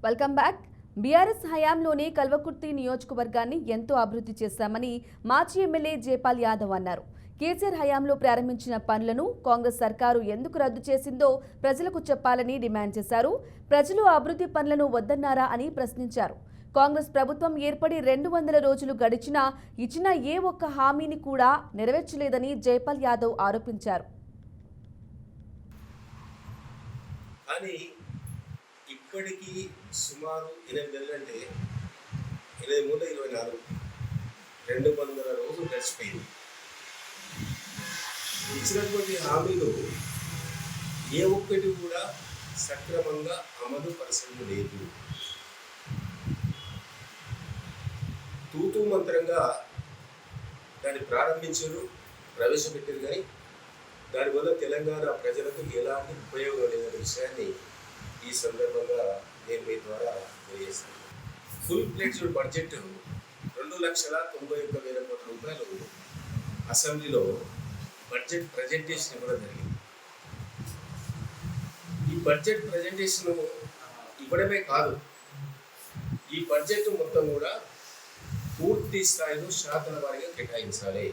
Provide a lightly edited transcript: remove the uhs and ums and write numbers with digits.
Welcome back. BRS హయాంలోనే కల్వకుర్తి నియోజకవర్గాన్ని ఎంతో అభివృద్ధి చేశామని మాజీ ఎమ్మెల్యే జైపాల్ యాదవ్ అన్నారు. కేసీఆర్ హయాంలో ప్రారంభించిన పనులను కాంగ్రెస్ సర్కారు ఎందుకు రద్దు చేసిందో ప్రజలకు చెప్పాలని డిమాండ్ చేశారు. ప్రజలు అభివృద్ధి పనులను వద్దన్నారా అని ప్రశ్నించారు. కాంగ్రెస్ ప్రభుత్వం ఏర్పడి 200 రోజులు గడిచినా ఇచ్చిన ఏ ఒక్క హామీని కూడా నెరవేర్చలేదని జైపాల్ యాదవ్ ఆరోపించారు. ఇప్పటికీ సుమారు 8 నెలలు అంటే 8 200 రోజులు గడిచిపోయింది. ఇచ్చినటువంటి హామీలు ఏ ఒక్కటి కూడా సక్రమంగా అమలు పరచడం లేదు. తూతూ మంత్రంగా దాన్ని ప్రారంభించారు, ప్రవేశపెట్టారు, కానీ దానివల్ల తెలంగాణ ప్రజలకు ఎలాంటి ఉపయోగం లేదనే విషయాన్ని ఈ సందర్భంగా నేను మీ ద్వారా తెలియజేస్తాను. ఫుల్ ఫ్లెడ్జ్డ్ బడ్జెట్ 2,91,000 కోట్ల రూపాయలు అసెంబ్లీలో బడ్జెట్ ప్రజెంటేషన్ ఇవ్వడం జరిగింది. ఈ బడ్జెట్ ప్రజెంటేషన్ ఇవ్వడమే కాదు, ఈ బడ్జెట్ మొత్తం కూడా పూర్తి స్థాయిలో శాతాల వారీగా కేటాయించాలి.